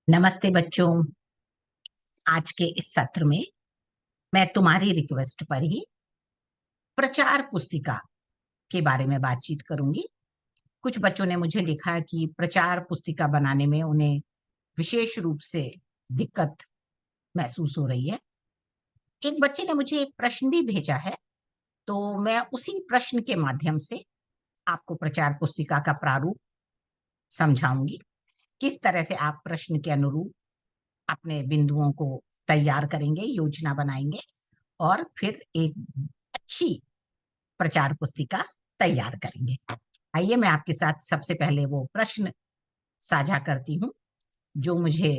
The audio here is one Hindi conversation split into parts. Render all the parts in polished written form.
नमस्ते बच्चों। आज के इस सत्र में मैं तुम्हारी रिक्वेस्ट पर ही प्रचार पुस्तिका के बारे में बातचीत करूंगी। कुछ बच्चों ने मुझे लिखा कि प्रचार पुस्तिका बनाने में उन्हें विशेष रूप से दिक्कत महसूस हो रही है। एक बच्चे ने मुझे एक प्रश्न भी भेजा है, तो मैं उसी प्रश्न के माध्यम से आपको प्रचार पुस्तिका का प्रारूप समझाऊंगी। किस तरह से आप प्रश्न के अनुरूप अपने बिंदुओं को तैयार करेंगे, योजना बनाएंगे और फिर एक अच्छी प्रचार पुस्तिका तैयार करेंगे। आइए मैं आपके साथ सबसे पहले वो प्रश्न साझा करती हूँ जो मुझे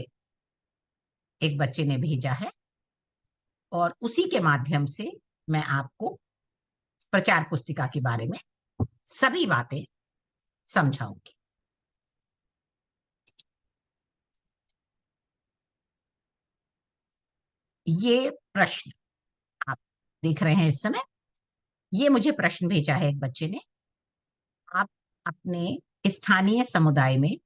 एक बच्चे ने भेजा है, और उसी के माध्यम से मैं आपको प्रचार पुस्तिका के बारे में सभी बातें समझाऊंगी। ये प्रश्न आप देख रहे हैं इस समय, ये मुझे प्रश्न भेजा है एक बच्चे ने। आप अपने स्थानीय समुदाय में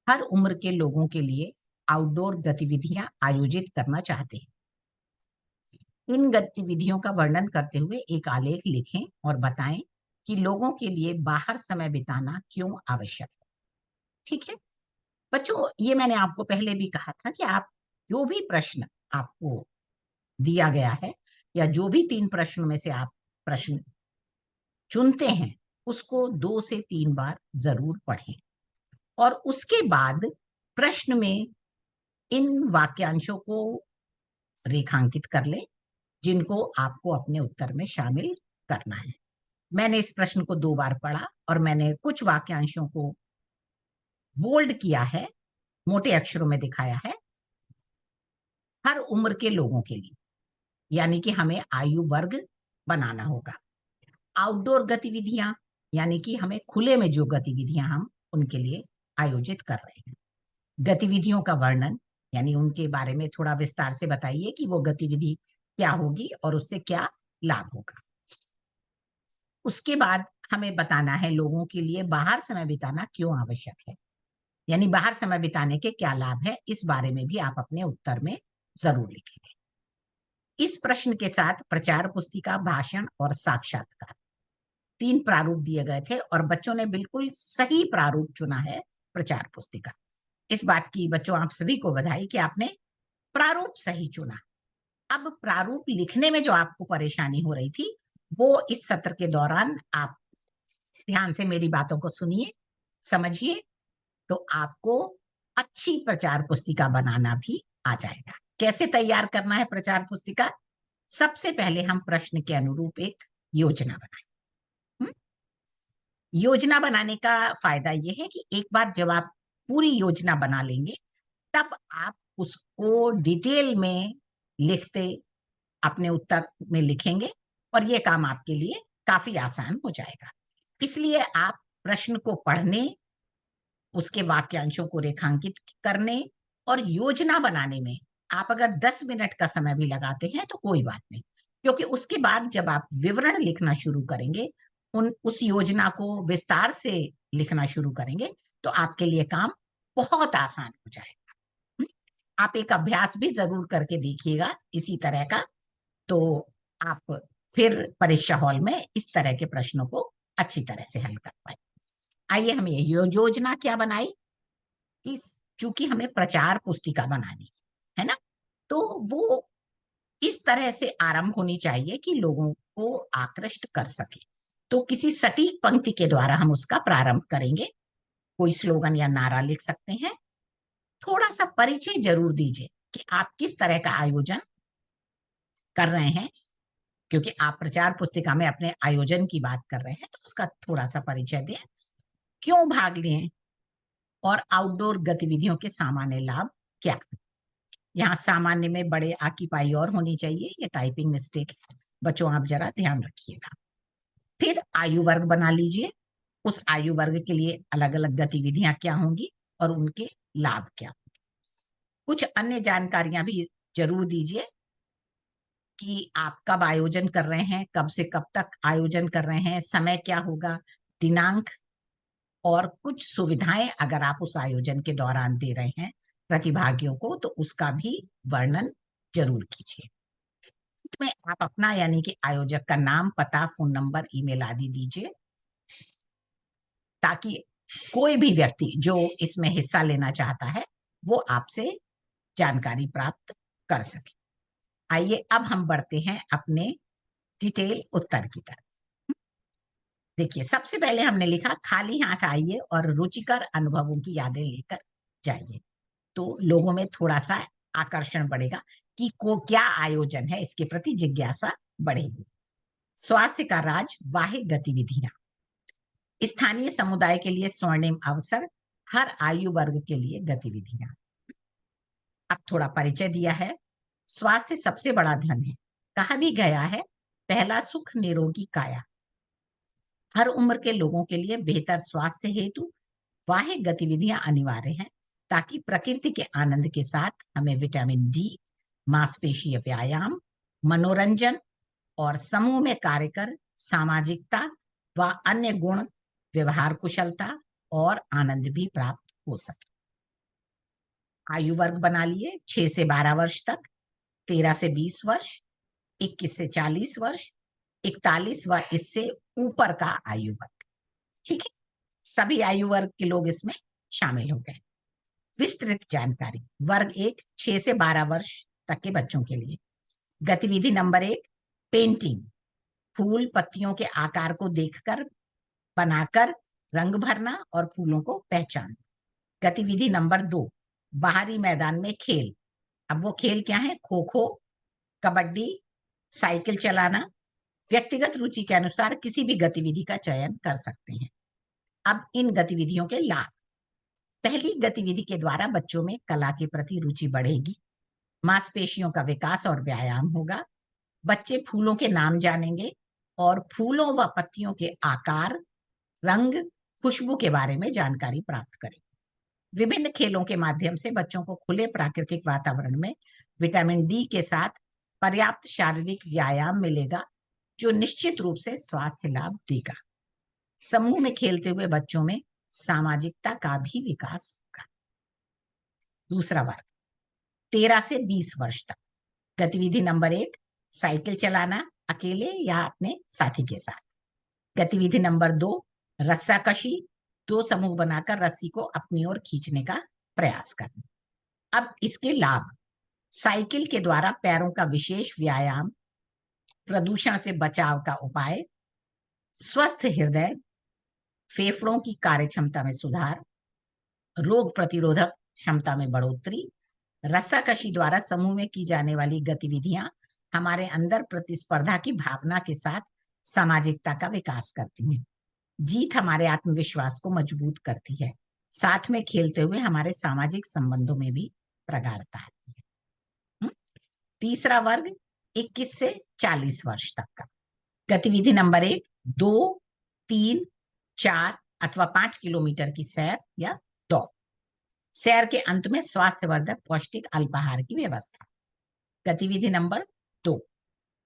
हर उम्र के लोगों के लिए आउटडोर गतिविधियां आयोजित करना चाहते हैं। इन गतिविधियों का वर्णन करते हुए एक आलेख लिखें और बताएं कि लोगों के लिए बाहर समय बिताना क्यों आवश्यक है। ठीक है बच्चों, ये मैंने आपको पहले भी कहा था कि आप जो भी प्रश्न आपको दिया गया है या जो भी 3 प्रश्नों में से आप प्रश्न चुनते हैं, उसको 2 से 3 बार जरूर पढ़ें और उसके बाद प्रश्न में इन वाक्यांशों को रेखांकित कर लें जिनको आपको अपने उत्तर में शामिल करना है। मैंने इस प्रश्न को 2 बार पढ़ा और मैंने कुछ वाक्यांशों को बोल्ड किया है, मोटे अक्षरों में दिखाया है। हर उम्र के लोगों के लिए, यानी कि हमें आयु वर्ग बनाना होगा। आउटडोर गतिविधियां, यानी कि हमें खुले में जो गतिविधियां हम उनके लिए आयोजित कर रहे हैं। गतिविधियों का वर्णन, यानी उनके बारे में थोड़ा विस्तार से बताइए कि वो गतिविधि क्या होगी और उससे क्या लाभ होगा। उसके बाद हमें बताना है लोगों के लिए बाहर समय बिताना क्यों आवश्यक है, यानी बाहर समय बिताने के क्या लाभ है, इस बारे में भी आप अपने उत्तर में जरूर लिखेंगे। इस प्रश्न के साथ प्रचार पुस्तिका, भाषण और साक्षात्कार 3 प्रारूप दिए गए थे और बच्चों ने बिल्कुल सही प्रारूप चुना है प्रचार पुस्तिका। इस बात की बच्चों आप सभी को बधाई कि आपने प्रारूप सही चुना। अब प्रारूप लिखने में जो आपको परेशानी हो रही थी, वो इस सत्र के दौरान आप ध्यान से मेरी बातों को सुनिए, समझिए, तो आपको अच्छी प्रचार पुस्तिका बनाना भी आ जाएगा। कैसे तैयार करना है प्रचार पुस्तिका? सबसे पहले हम प्रश्न के अनुरूप एक योजना बनाएं। योजना बनाने का फायदा यह है कि एक बार जब आप पूरी योजना बना लेंगे, तब आप उसको डिटेल में लिखते अपने उत्तर में लिखेंगे और ये काम आपके लिए काफी आसान हो जाएगा। इसलिए आप प्रश्न को पढ़ने, उसके वाक्यांशों को रेखांकित करने और योजना बनाने में आप अगर 10 मिनट का समय भी लगाते हैं तो कोई बात नहीं, क्योंकि उसके बाद जब आप विवरण लिखना शुरू करेंगे, उस योजना को विस्तार से लिखना शुरू करेंगे, तो आपके लिए काम बहुत आसान हो जाएगा। आप एक अभ्यास भी जरूर करके देखिएगा इसी तरह का, तो आप फिर परीक्षा हॉल में इस तरह के प्रश्नों को अच्छी तरह से हल कर पाए। आइए हम ये योजना क्या बनाई कि चूंकि हमें प्रचार पुस्तिका बनानी है ना, तो वो इस तरह से आरंभ होनी चाहिए कि लोगों को आकृष्ट कर सके। तो किसी सटीक पंक्ति के द्वारा हम उसका प्रारंभ करेंगे। कोई स्लोगन या नारा लिख सकते हैं। थोड़ा सा परिचय जरूर दीजिए कि आप किस तरह का आयोजन कर रहे हैं, क्योंकि आप प्रचार पुस्तिका में अपने आयोजन की बात कर रहे हैं, तो उसका थोड़ा सा परिचय दें। क्यों भाग लिए और आउटडोर गतिविधियों के सामान्य लाभ क्या। यहाँ सामान्य में बड़े आ की पाई और होनी चाहिए, ये टाइपिंग मिस्टेक है बच्चों, आप जरा ध्यान रखिएगा। फिर आयु वर्ग बना लीजिए, उस आयु वर्ग के लिए अलग अलग गतिविधियां क्या होंगी और उनके लाभ क्या। कुछ अन्य जानकारियां भी जरूर दीजिए कि आप कब आयोजन कर रहे हैं, कब से कब तक आयोजन कर रहे हैं, समय क्या होगा, दिनांक, और कुछ सुविधाएं अगर आप उस आयोजन के दौरान दे रहे हैं प्रतिभागियों को, तो उसका भी वर्णन जरूर कीजिए। में आप अपना यानी कि आयोजक का नाम, पता, फोन नंबर, ईमेल आदि दीजिए, ताकि कोई भी व्यक्ति जो इसमें हिस्सा लेना चाहता है वो आपसे जानकारी प्राप्त कर सके। आइए अब हम बढ़ते हैं अपने डिटेल उत्तर की तरफ। देखिए, सबसे पहले हमने लिखा खाली हाथ आइए और रुचिकर अनुभवों की यादें लेकर जाइए। तो लोगों में थोड़ा सा आकर्षण बढ़ेगा कि को क्या आयोजन है, इसके प्रति जिज्ञासा बढ़ेगी। स्वास्थ्य का राज, वाहिक गतिविधियां, स्थानीय समुदाय के लिए स्वर्णिम अवसर, हर आयु वर्ग के लिए गतिविधियां। अब थोड़ा परिचय दिया है। स्वास्थ्य सबसे बड़ा धन है, कहा भी गया है, पहला सुख निरोगी काया। हर उम्र के लोगों के लिए बेहतर स्वास्थ्य हेतु वाहिक गतिविधियां अनिवार्य हैं, ताकि प्रकृति के आनंद के साथ हमें विटामिन डी, मांसपेशीय व्यायाम, मनोरंजन और समूह में कार्य कर सामाजिकता व अन्य गुण, व्यवहार कुशलता और आनंद भी प्राप्त हो सके। आयु वर्ग बना लिए 6 से 12 वर्ष तक, 13 से 20 वर्ष, 21 से 40 वर्ष, 41 व इससे ऊपर का आयु वर्ग। ठीक है, सभी आयु वर्ग के लोग इसमें शामिल हो गए। विस्तृत जानकारी। वर्ग 1 6 से 12 वर्ष तक के बच्चों के लिए। गतिविधि नंबर 1 पेंटिंग, फूल पत्तियों के आकार को देखकर बनाकर रंग भरना और फूलों को पहचानना। गतिविधि नंबर 2 बाहरी मैदान में खेल। अब वो खेल क्या है? खो खो, कबड्डी, साइकिल चलाना। व्यक्तिगत रुचि के अनुसार किसी भी गतिविधि का चयन कर सकते हैं। अब इन गतिविधियों के लाभ। पहली गतिविधि के द्वारा बच्चों में कला के प्रति रुचि बढ़ेगी, मांसपेशियों का विकास और व्यायाम होगा, बच्चे फूलों के नाम जानेंगे और फूलों व पत्तियों के आकार, रंग, खुशबू के बारे में जानकारी प्राप्त करेंगे। विभिन्न खेलों के माध्यम से बच्चों को खुले प्राकृतिक वातावरण में विटामिन डी के साथ पर्याप्त शारीरिक व्यायाम मिलेगा, जो निश्चित रूप से स्वास्थ्य लाभ देगा। समूह में खेलते हुए बच्चों में सामाजिकता का भी विकास होगा। दूसरा वर्ग 13 से 20 वर्ष तक। गतिविधि नंबर 1 साइकिल चलाना, अकेले या अपने साथी के साथ। गतिविधि नंबर 2 रस्साकशी, 2 समूह बनाकर रस्सी को अपनी ओर खींचने का प्रयास करना। अब इसके लाभ। साइकिल के द्वारा पैरों का विशेष व्यायाम, प्रदूषण से बचाव का उपाय, स्वस्थ हृदय, फेफड़ों की कार्यक्षमता में सुधार, रोग प्रतिरोधक क्षमता में बढ़ोतरी। रस्साकशी द्वारा समूह में की जाने वाली गतिविधियां हमारे अंदर प्रतिस्पर्धा की भावना के साथ सामाजिकता का विकास करती हैं। जीत हमारे आत्मविश्वास को मजबूत करती है, साथ में खेलते हुए हमारे सामाजिक संबंधों में भी प्रगाढ़ता आती है। तीसरा वर्ग 21 से 40 वर्ष तक का। गतिविधि नंबर 1 2, 3, 4 अथवा 5 किलोमीटर की सैर या दौड़। सैर के अंत में स्वास्थ्यवर्धक पौष्टिक अल्पाहार की व्यवस्था। गतिविधि नंबर 2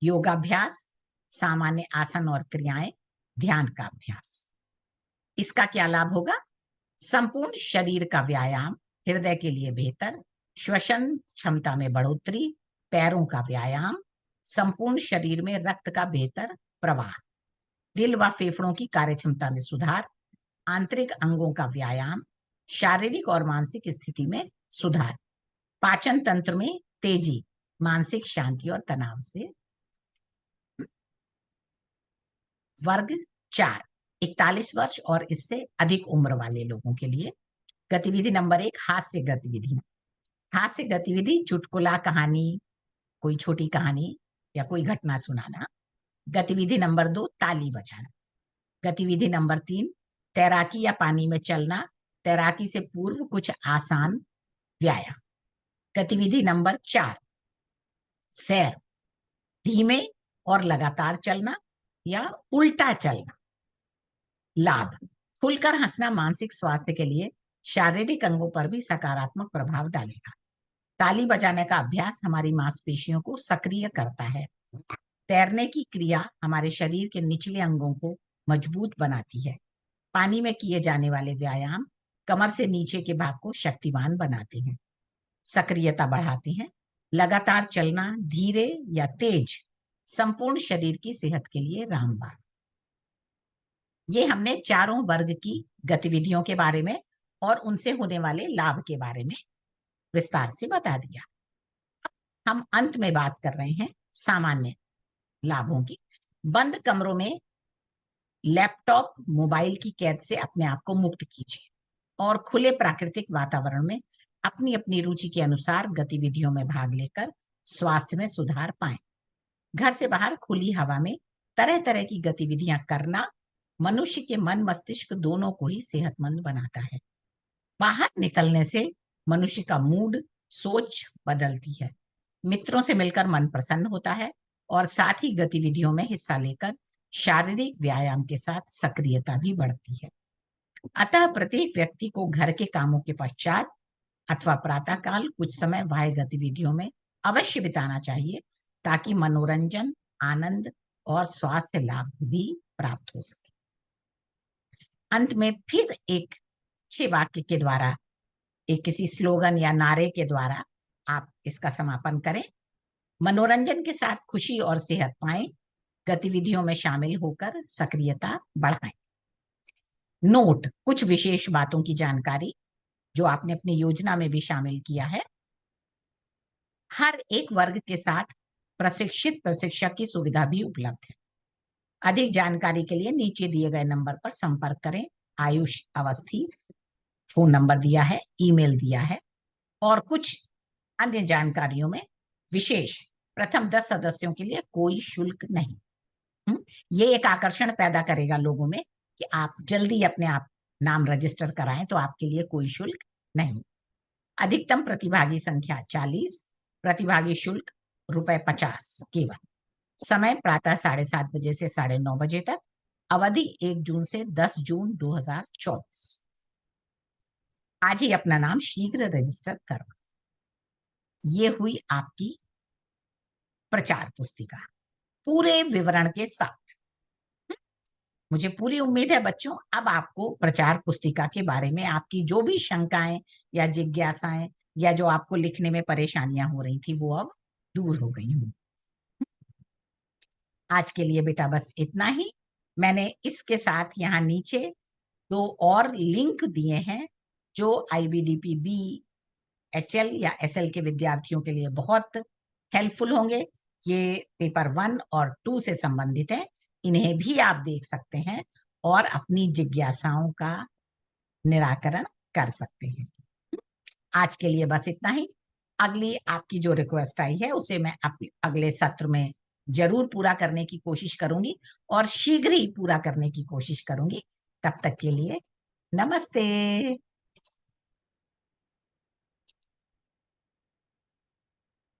योगाभ्यास, सामान्य आसन और क्रियाएं, ध्यान का अभ्यास। इसका क्या लाभ होगा? संपूर्ण शरीर का व्यायाम, हृदय के लिए बेहतर, श्वसन क्षमता में बढ़ोतरी, पैरों का व्यायाम, संपूर्ण शरीर में रक्त का बेहतर प्रवाह, दिल व फेफड़ों की कार्यक्षमता में सुधार, आंतरिक अंगों का व्यायाम, शारीरिक और मानसिक स्थिति में सुधार, पाचन तंत्र में तेजी, मानसिक शांति और तनाव से। वर्ग 4 41 वर्ष और इससे अधिक उम्र वाले लोगों के लिए। गतिविधि नंबर 1 हास्य गतिविधि। हास्य गतिविधि चुटकुला, कहानी, कोई छोटी कहानी या कोई घटना सुनाना। गतिविधि नंबर 2 ताली बजाना। गतिविधि नंबर 3 तैराकी या पानी में चलना, तैराकी से पूर्व कुछ आसान व्यायाम। गतिविधि नंबर 4 सैर, धीमे और लगातार चलना या उल्टा चलना। लाभ, खुलकर हंसना मानसिक स्वास्थ्य के लिए शारीरिक अंगों पर भी सकारात्मक प्रभाव डालेगा। ताली बजाने का अभ्यास हमारी मांसपेशियों को सक्रिय करता है। तैरने की क्रिया हमारे शरीर के निचले अंगों को मजबूत बनाती है। पानी में किए जाने वाले व्यायाम कमर से नीचे के भाग को शक्तिवान बनाते हैं। सक्रियता बढ़ाती हैं। लगातार चलना, धीरे या तेज, संपूर्ण शरीर की सेहत के लिए रामबाण। ये हमने चारों वर्ग की गतिविधियों के बारे में और उनसे होने वाले लाभ के बारे में विस्तार से बता दिया। हम अंत में बात कर रहे हैं सामान्य लाभों की। बंद कमरों में लैपटॉप, मोबाइल की कैद से अपने आप को मुक्त कीजिए और खुले प्राकृतिक वातावरण में अपनी अपनी रुचि के अनुसार गतिविधियों में भाग लेकर स्वास्थ्य में सुधार पाएं। घर से बाहर खुली हवा में तरह तरह की गतिविधियां करना मनुष्य के मन मस्तिष्क दोनों को ही सेहतमंद बनाता है। बाहर निकलने से मनुष्य का मूड, सोच बदलती है। मित्रों से मिलकर मन प्रसन्न होता है और साथ ही गतिविधियों में हिस्सा लेकर शारीरिक व्यायाम के साथ सक्रियता भी बढ़ती है। अतः प्रत्येक व्यक्ति को घर के कामों के पश्चात अथवा प्रातःकाल कुछ समय बाह्य गतिविधियों में अवश्य बिताना चाहिए, ताकि मनोरंजन, आनंद और स्वास्थ्य लाभ भी प्राप्त हो सके। अंत में फिर एक अच्छे वाक्य के द्वारा, एक किसी स्लोगन या नारे के द्वारा आप इसका समापन करें। मनोरंजन के साथ खुशी और सेहत पाएं, गतिविधियों में शामिल होकर सक्रियता बढ़ाएं। नोट: कुछ विशेष बातों की जानकारी जो आपने अपनी योजना में भी शामिल किया है। हर एक वर्ग के साथ प्रशिक्षित प्रशिक्षक की सुविधा भी उपलब्ध है। अधिक जानकारी के लिए नीचे दिए गए नंबर पर संपर्क करें। आयुष अवस्थी फोन नंबर दिया है, ईमेल दिया है, और कुछ अन्य जानकारियों में विशेष प्रथम 10 सदस्यों के लिए कोई शुल्क नहीं। ये एक आकर्षण पैदा करेगा लोगों में कि आप जल्दी अपने आप नाम रजिस्टर कराएं, तो आपके लिए कोई शुल्क नहीं। अधिकतम प्रतिभागी संख्या 40, प्रतिभागी शुल्क ₹50 केवल। समय प्रातः 7:30 बजे से 9:30 बजे तक। अवधि 1 जून से 10 जून 2024। आज ही अपना नाम शीघ्र रजिस्टर करवा। ये हुई आपकी प्रचार पुस्तिका पूरे विवरण के साथ। मुझे पूरी उम्मीद है बच्चों, अब आपको प्रचार पुस्तिका के बारे में आपकी जो भी शंकाएं या जिज्ञासाएं या जो आपको लिखने में परेशानियां हो रही थी, वो अब दूर हो गई हूं। आज के लिए बेटा बस इतना ही। मैंने इसके साथ यहाँ नीचे 2 और लिंक दिए हैं जो IBDP B, HL या SL के विद्यार्थियों के लिए बहुत हेल्पफुल होंगे। ये पेपर 1 और 2 से संबंधित है। इन्हें भी आप देख सकते हैं और अपनी जिज्ञासाओं का निराकरण कर सकते हैं। आज के लिए बस इतना ही। अगली आपकी जो रिक्वेस्ट आई है उसे मैं अगले सत्र में जरूर पूरा करने की कोशिश करूंगी और शीघ्र ही पूरा करने की कोशिश करूंगी। तब तक के लिए नमस्ते।